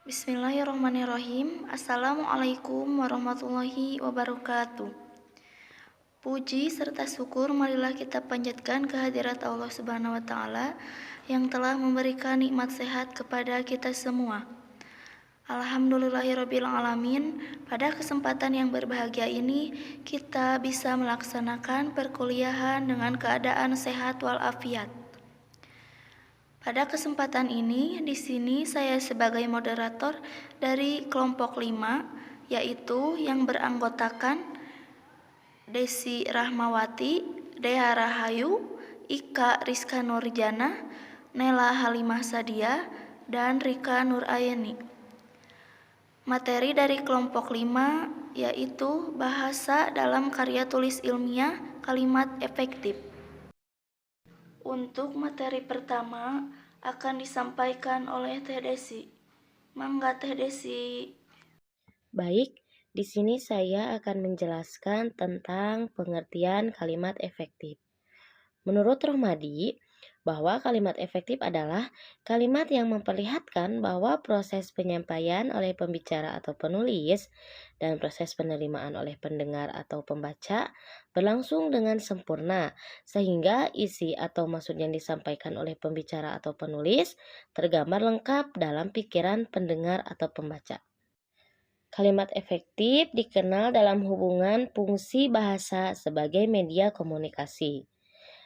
Bismillahirrahmanirrahim. Assalamualaikum warahmatullahi wabarakatuh. Puji serta syukur marilah kita panjatkan kehadirat Allah Subhanahu wa taala yang telah memberikan nikmat sehat kepada kita semua. Alhamdulillahirabbil alamin. Pada kesempatan yang berbahagia ini kita bisa melaksanakan perkuliahan dengan keadaan sehat walafiat. Pada kesempatan ini, di sini saya sebagai moderator dari kelompok 5, yaitu yang beranggotakan Desi Rahmawati, Dea Rahayu, Ika Rizka Nurjana, Nela Halimah Sadia, dan Rika Nurayeni. Materi dari kelompok 5 yaitu bahasa dalam karya tulis ilmiah kalimat efektif. Untuk materi pertama akan disampaikan oleh Teh Desi. Mangga Teh Desi. Baik, di sini saya akan menjelaskan tentang pengertian kalimat efektif. Menurut Rohmadi, bahwa kalimat efektif adalah kalimat yang memperlihatkan bahwa proses penyampaian oleh pembicara atau penulis dan proses penerimaan oleh pendengar atau pembaca berlangsung dengan sempurna, sehingga isi atau maksud yang disampaikan oleh pembicara atau penulis tergambar lengkap dalam pikiran pendengar atau pembaca. Kalimat efektif dikenal dalam hubungan fungsi bahasa sebagai media komunikasi.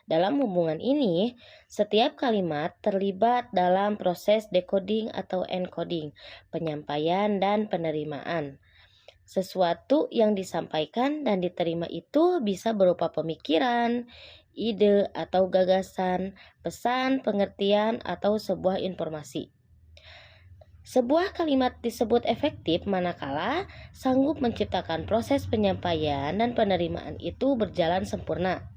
Dalam hubungan ini, setiap kalimat terlibat dalam proses decoding atau encoding, penyampaian dan penerimaan. Sesuatu yang disampaikan dan diterima itu bisa berupa pemikiran, ide atau gagasan, pesan, pengertian, atau sebuah informasi. Sebuah kalimat disebut efektif manakala sanggup menciptakan proses penyampaian dan penerimaan itu berjalan sempurna.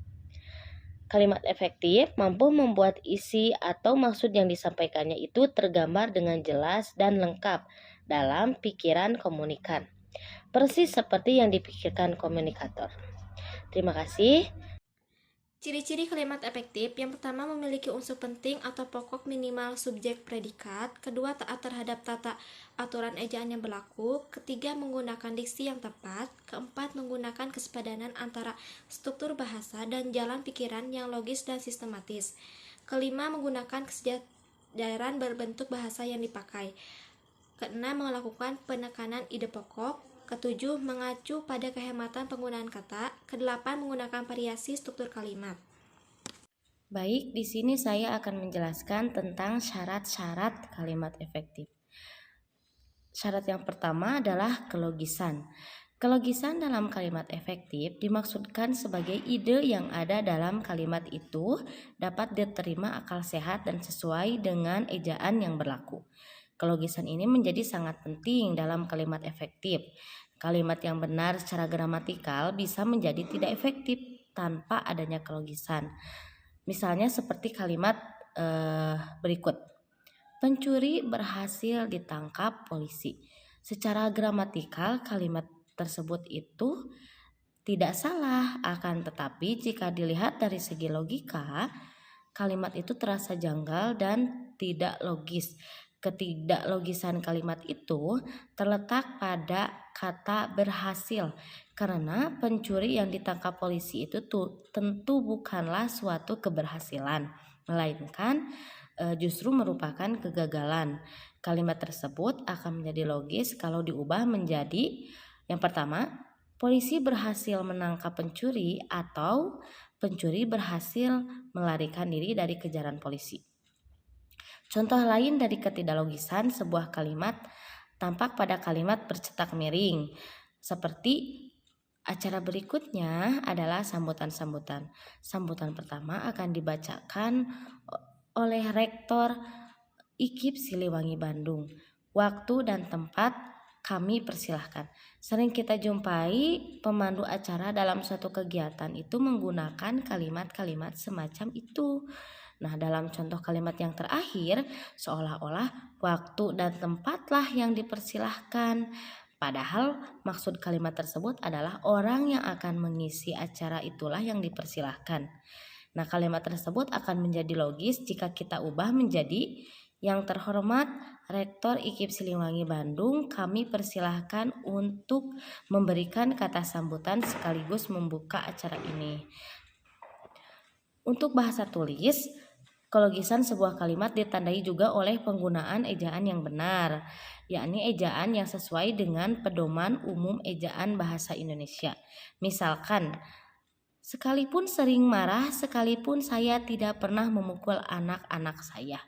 Kalimat efektif mampu membuat isi atau maksud yang disampaikannya itu tergambar dengan jelas dan lengkap dalam pikiran komunikan, persis seperti yang dipikirkan komunikator. Terima kasih. Ciri-ciri kalimat efektif: yang pertama, memiliki unsur penting atau pokok minimal subjek predikat. Kedua, taat terhadap tata aturan ejaan yang berlaku. Ketiga, menggunakan diksi yang tepat. Keempat, menggunakan kesepadanan antara struktur bahasa dan jalan pikiran yang logis dan sistematis. Kelima, menggunakan kesadaran berbentuk bahasa yang dipakai. Keenam, melakukan penekanan ide pokok. Ketujuh, mengacu pada kehematan penggunaan kata. Kedelapan, menggunakan variasi struktur kalimat. Baik, di sini saya akan menjelaskan tentang syarat-syarat kalimat efektif. Syarat yang pertama adalah kelogisan. Kelogisan dalam kalimat efektif dimaksudkan sebagai ide yang ada dalam kalimat itu dapat diterima akal sehat dan sesuai dengan ejaan yang berlaku. Kelogisan ini menjadi sangat penting dalam kalimat efektif. Kalimat yang benar secara gramatikal bisa menjadi tidak efektif tanpa adanya kelogisan. Misalnya seperti kalimat berikut. Pencuri berhasil ditangkap polisi. Secara gramatikal kalimat tersebut itu tidak salah, akan tetapi jika dilihat dari segi logika, kalimat itu terasa janggal dan tidak logis. Ketidaklogisan kalimat itu terletak pada kata berhasil, karena pencuri yang ditangkap polisi itu tentu bukanlah suatu keberhasilan, melainkan justru merupakan kegagalan. Kalimat tersebut akan menjadi logis kalau diubah menjadi yang pertama, polisi berhasil menangkap pencuri, atau pencuri berhasil melarikan diri dari kejaran polisi. Contoh lain dari ketidaklogisan sebuah kalimat tampak pada kalimat bercetak miring, seperti acara berikutnya adalah sambutan-sambutan. Sambutan pertama akan dibacakan oleh Rektor IKIP Siliwangi Bandung. Waktu dan tempat kami persilahkan. Sering kita jumpai pemandu acara dalam suatu kegiatan itu menggunakan kalimat-kalimat semacam itu. Nah, dalam contoh kalimat yang terakhir, seolah-olah waktu dan tempatlah yang dipersilahkan. Padahal maksud kalimat tersebut adalah orang yang akan mengisi acara itulah yang dipersilahkan. Nah, kalimat tersebut akan menjadi logis jika kita ubah menjadi yang terhormat Rektor IKIP Siliwangi Bandung, kami persilahkan untuk memberikan kata sambutan sekaligus membuka acara ini. Untuk bahasa tulis, kelogisan sebuah kalimat ditandai juga oleh penggunaan ejaan yang benar, yakni ejaan yang sesuai dengan pedoman umum ejaan bahasa Indonesia. Misalkan, sekalipun sering marah, sekalipun saya tidak pernah memukul anak-anak saya.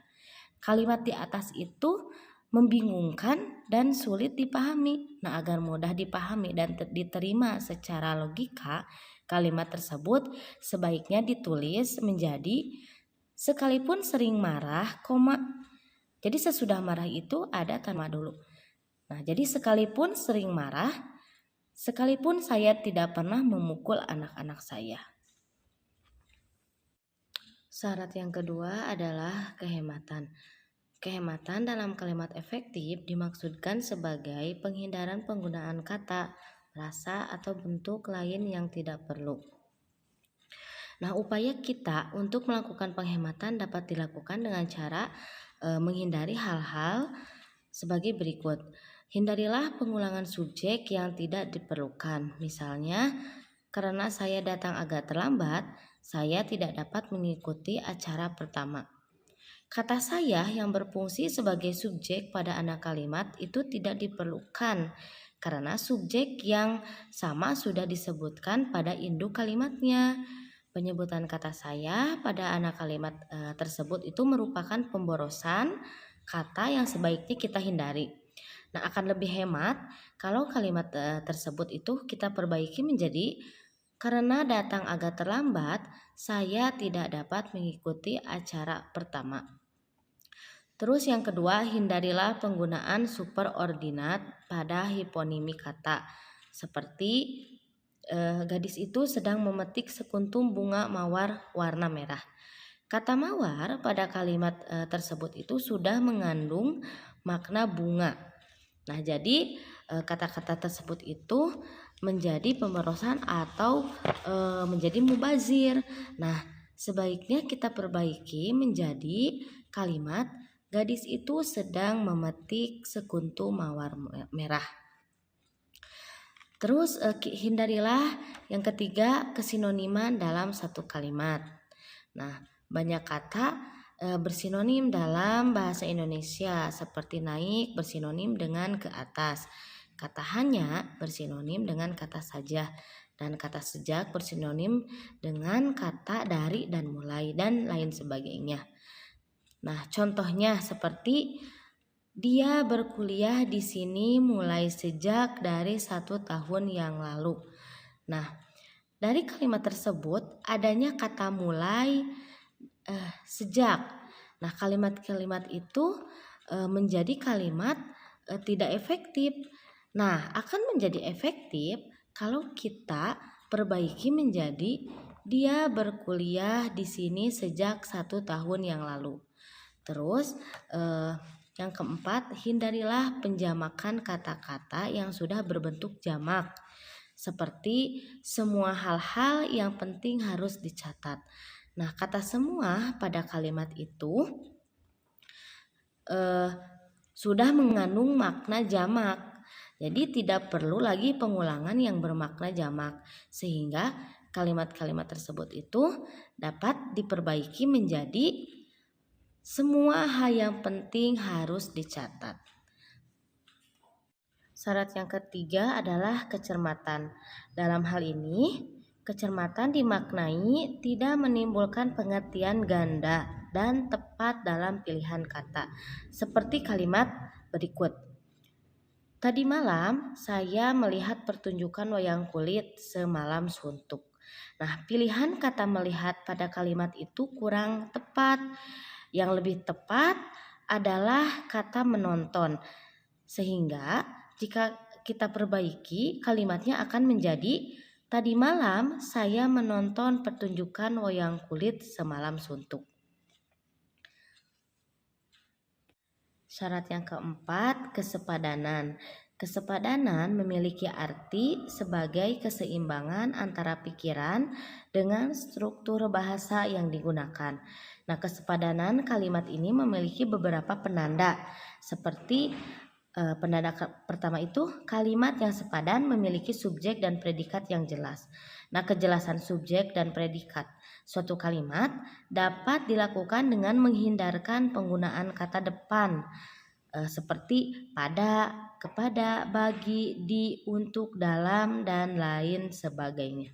Kalimat di atas itu membingungkan dan sulit dipahami. Nah, agar mudah dipahami dan diterima secara logika, kalimat tersebut sebaiknya ditulis menjadi sekalipun sering marah, jadi sesudah marah itu ada koma dulu. Nah, jadi sekalipun sering marah, sekalipun saya tidak pernah memukul anak-anak saya. Syarat yang kedua adalah kehematan. Kehematan dalam kalimat efektif dimaksudkan sebagai penghindaran penggunaan kata, rasa, atau bentuk lain yang tidak perlu. Nah, upaya kita untuk melakukan penghematan dapat dilakukan dengan cara menghindari hal-hal sebagai berikut. Hindarilah pengulangan subjek yang tidak diperlukan. Misalnya, karena saya datang agak terlambat, saya tidak dapat mengikuti acara pertama. Kata saya yang berfungsi sebagai subjek pada anak kalimat itu tidak diperlukan karena subjek yang sama sudah disebutkan pada induk kalimatnya. Penyebutan kata saya pada anak kalimat tersebut itu merupakan pemborosan kata yang sebaiknya kita hindari. Nah, akan lebih hemat kalau kalimat tersebut itu kita perbaiki menjadi karena datang agak terlambat, saya tidak dapat mengikuti acara pertama. Terus yang kedua, hindarilah penggunaan superordinat pada hiponimi kata. Seperti gadis itu sedang memetik sekuntum bunga mawar warna merah. Kata mawar pada kalimat tersebut itu sudah mengandung makna bunga. Nah, jadi kata-kata tersebut itu menjadi pemborosan atau menjadi mubazir. Nah, sebaiknya kita perbaiki menjadi kalimat gadis itu sedang memetik sekuntum mawar merah. Terus hindarilah yang ketiga kesinoniman dalam satu kalimat. Nah, banyak kata bersinonim dalam bahasa Indonesia seperti naik bersinonim dengan ke atas. Kata hanya bersinonim dengan kata saja, dan kata sejak bersinonim dengan kata dari dan mulai, dan lain sebagainya. Nah, contohnya seperti dia berkuliah di sini mulai sejak dari 1 tahun yang lalu. Nah, dari kalimat tersebut adanya kata mulai, sejak. Nah, kalimat-kalimat itu menjadi kalimat tidak efektif. Nah, akan menjadi efektif kalau kita perbaiki menjadi dia berkuliah di sini sejak 1 tahun yang lalu. Terus yang keempat, hindarilah penjamakan kata-kata yang sudah berbentuk jamak. Seperti semua hal-hal yang penting harus dicatat. Nah, kata semua pada kalimat itu sudah mengandung makna jamak. Jadi tidak perlu lagi pengulangan yang bermakna jamak, sehingga kalimat-kalimat tersebut itu dapat diperbaiki menjadi semua hal yang penting harus dicatat. Syarat yang ketiga adalah kecermatan. Dalam hal ini, kecermatan dimaknai tidak menimbulkan pengertian ganda dan tepat dalam pilihan kata. Seperti kalimat berikut. Tadi malam saya melihat pertunjukan wayang kulit semalam suntuk. Nah, pilihan kata melihat pada kalimat itu kurang tepat. Yang lebih tepat adalah kata menonton. Sehingga jika kita perbaiki, kalimatnya akan menjadi tadi malam saya menonton pertunjukan wayang kulit semalam suntuk. Syarat yang keempat, kesepadanan. Kesepadanan memiliki arti sebagai keseimbangan antara pikiran dengan struktur bahasa yang digunakan. Nah, kesepadanan kalimat ini memiliki beberapa penanda, seperti penanda pertama itu kalimat yang sepadan memiliki subjek dan predikat yang jelas. Nah, kejelasan subjek dan predikat suatu kalimat dapat dilakukan dengan menghindarkan penggunaan kata depan seperti pada, kepada, bagi, di, untuk, dalam, dan lain sebagainya.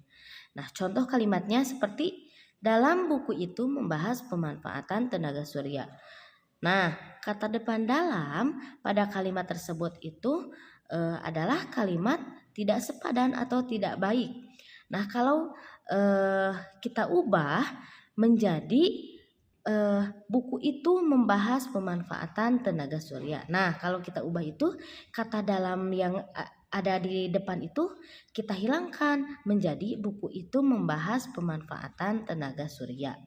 Nah, contoh kalimatnya seperti dalam buku itu membahas pemanfaatan tenaga surya. Nah, kata depan dalam pada kalimat tersebut itu adalah kalimat tidak sepadan atau tidak baik. Nah, kalau kita ubah menjadi buku itu membahas pemanfaatan tenaga surya. Nah, kalau kita ubah itu, kata dalam yang ada di depan itu kita hilangkan menjadi buku itu membahas pemanfaatan tenaga surya.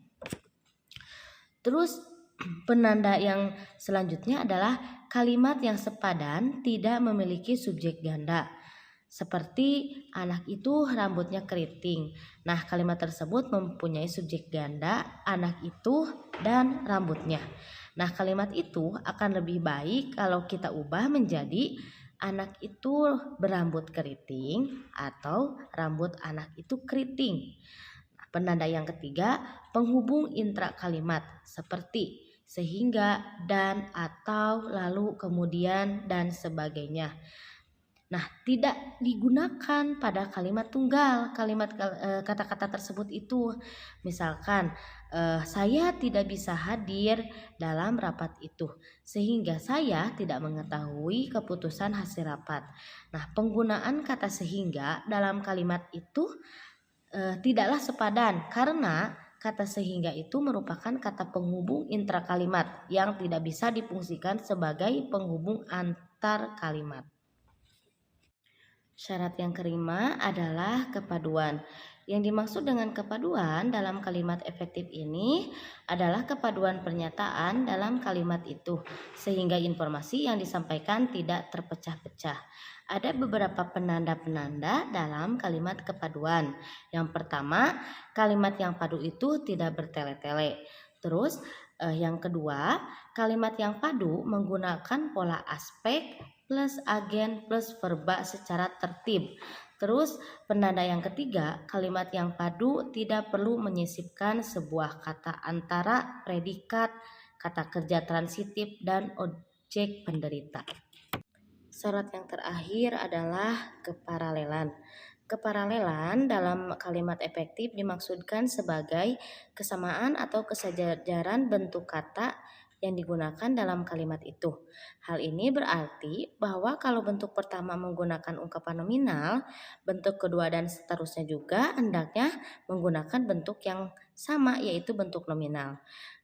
Terus penanda yang selanjutnya adalah kalimat yang sepadan tidak memiliki subjek ganda. Seperti anak itu rambutnya keriting. Nah, kalimat tersebut mempunyai subjek ganda anak itu dan rambutnya. Nah, kalimat itu akan lebih baik kalau kita ubah menjadi anak itu berambut keriting atau rambut anak itu keriting. Nah, penanda yang ketiga, penghubung intra kalimat seperti sehingga, dan, atau, lalu, kemudian, dan sebagainya. Nah, tidak digunakan pada kalimat tunggal, kata-kata tersebut itu. Misalkan, saya tidak bisa hadir dalam rapat itu, sehingga saya tidak mengetahui keputusan hasil rapat. Nah, penggunaan kata sehingga dalam kalimat itu tidaklah sepadan, karena kata sehingga itu merupakan kata penghubung intra kalimat yang tidak bisa difungsikan sebagai penghubung antar kalimat. Syarat yang kelima adalah kepaduan. Yang dimaksud dengan kepaduan dalam kalimat efektif ini adalah kepaduan pernyataan dalam kalimat itu, sehingga informasi yang disampaikan tidak terpecah-pecah. Ada beberapa penanda-penanda dalam kalimat kepaduan. Yang pertama, kalimat yang padu itu tidak bertele-tele. Terus yang kedua, kalimat yang padu menggunakan pola aspek plus agen plus verba secara tertib. Terus penanda yang ketiga, kalimat yang padu tidak perlu menyisipkan sebuah kata antara predikat, kata kerja transitif, dan objek penderita. Syarat yang terakhir adalah keparalelan. Keparalelan dalam kalimat efektif dimaksudkan sebagai kesamaan atau kesejajaran bentuk kata yang digunakan dalam kalimat itu. Hal ini berarti bahwa kalau bentuk pertama menggunakan ungkapan nominal, bentuk kedua dan seterusnya juga hendaknya menggunakan bentuk yang sama, yaitu bentuk nominal.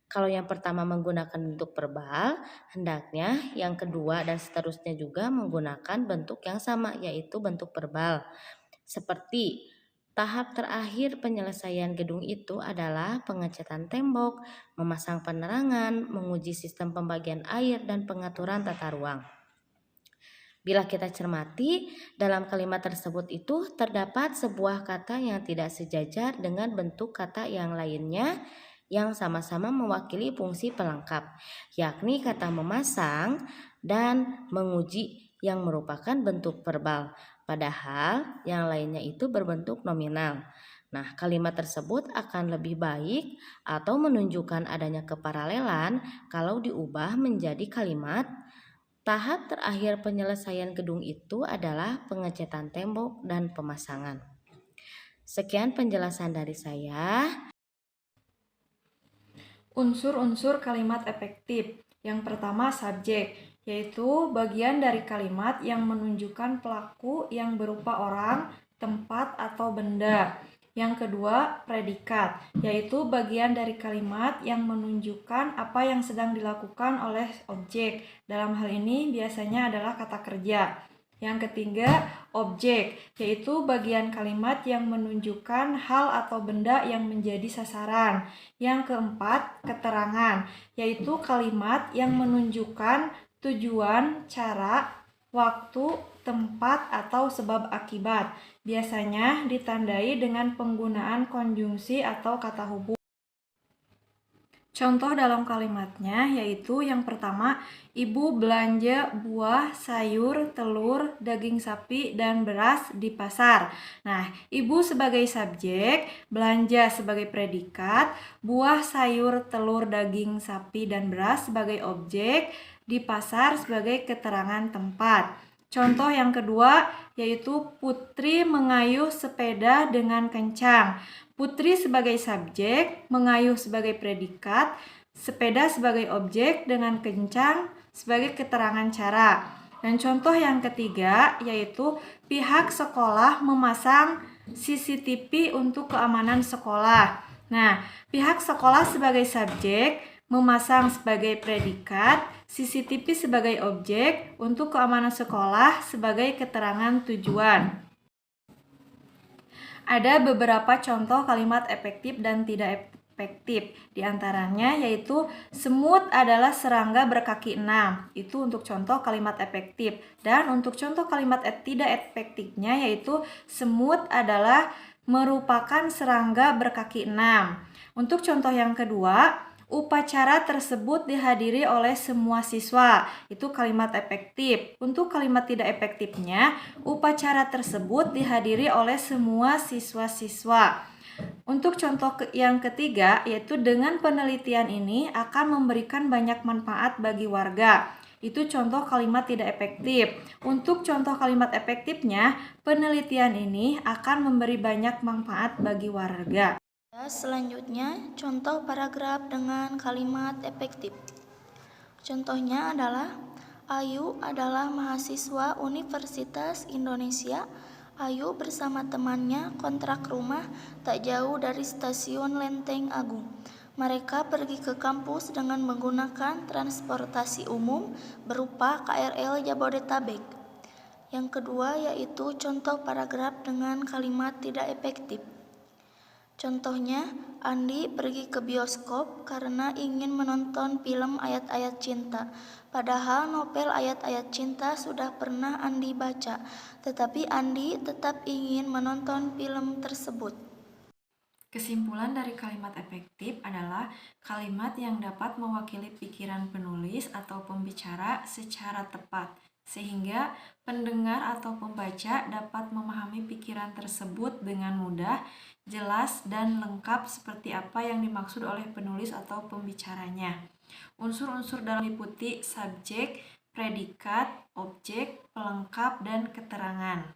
Kalau yang pertama menggunakan bentuk verbal, hendaknya yang kedua dan seterusnya juga menggunakan bentuk yang sama, yaitu bentuk verbal. Seperti tahap terakhir penyelesaian gedung itu adalah pengecatan tembok, memasang penerangan, menguji sistem pembagian air, dan pengaturan tata ruang. Bila kita cermati, dalam kalimat tersebut itu terdapat sebuah kata yang tidak sejajar dengan bentuk kata yang lainnya yang sama-sama mewakili fungsi pelengkap, yakni kata memasang dan menguji yang merupakan bentuk verbal, padahal yang lainnya itu berbentuk nominal. Nah, kalimat tersebut akan lebih baik atau menunjukkan adanya keparalelan kalau diubah menjadi kalimat tahap terakhir penyelesaian gedung itu adalah pengecatan tembok dan pemasangan. Sekian penjelasan dari saya. Unsur-unsur kalimat efektif. Yang pertama, subjek, yaitu bagian dari kalimat yang menunjukkan pelaku yang berupa orang, tempat, atau benda. Yang kedua, predikat, yaitu bagian dari kalimat yang menunjukkan apa yang sedang dilakukan oleh objek. Dalam hal ini biasanya adalah kata kerja. Yang ketiga, objek, yaitu bagian kalimat yang menunjukkan hal atau benda yang menjadi sasaran. Yang keempat, keterangan, yaitu kalimat yang menunjukkan tujuan, cara, waktu, tempat, atau sebab akibat. Biasanya ditandai dengan penggunaan konjungsi atau kata hubung. Contoh dalam kalimatnya yaitu yang pertama, ibu belanja buah, sayur, telur, daging sapi, dan beras di pasar. Nah, ibu sebagai subjek, belanja sebagai predikat, buah, sayur, telur, daging sapi, dan beras sebagai objek, di pasar sebagai keterangan tempat. Contoh yang kedua yaitu Putri mengayuh sepeda dengan kencang. Putri sebagai subjek, mengayuh sebagai predikat, sepeda sebagai objek dengan kencang sebagai keterangan cara. Dan contoh yang ketiga yaitu pihak sekolah memasang CCTV untuk keamanan sekolah. Nah, pihak sekolah sebagai subjek, memasang sebagai predikat, CCTV sebagai objek untuk keamanan sekolah sebagai keterangan tujuan. Ada beberapa contoh kalimat efektif dan tidak efektif. Di antaranya yaitu semut adalah serangga berkaki 6. Itu untuk contoh kalimat efektif. Dan untuk contoh kalimat tidak efektifnya yaitu semut adalah merupakan serangga berkaki 6. Untuk contoh yang kedua, upacara tersebut dihadiri oleh semua siswa. Itu kalimat efektif. Untuk kalimat tidak efektifnya, upacara tersebut dihadiri oleh semua siswa-siswa. Untuk contoh yang ketiga, yaitu dengan penelitian ini akan memberikan banyak manfaat bagi warga. Itu contoh kalimat tidak efektif. Untuk contoh kalimat efektifnya, penelitian ini akan memberi banyak manfaat bagi warga. Selanjutnya, contoh paragraf dengan kalimat efektif. Contohnya adalah, Ayu adalah mahasiswa Universitas Indonesia. Ayu bersama temannya kontrak rumah tak jauh dari stasiun Lenteng Agung. Mereka pergi ke kampus dengan menggunakan transportasi umum berupa KRL Jabodetabek. Yang kedua yaitu contoh paragraf dengan kalimat tidak efektif. Contohnya, Andi pergi ke bioskop karena ingin menonton film ayat-ayat cinta. Padahal novel ayat-ayat cinta sudah pernah Andi baca, tetapi Andi tetap ingin menonton film tersebut. Kesimpulan dari kalimat efektif adalah kalimat yang dapat mewakili pikiran penulis atau pembicara secara tepat, sehingga pendengar atau pembaca dapat memahami pikiran tersebut dengan mudah, jelas, dan lengkap seperti apa yang dimaksud oleh penulis atau pembicaranya. Unsur-unsur dalam meliputi subjek, predikat, objek, pelengkap, dan keterangan.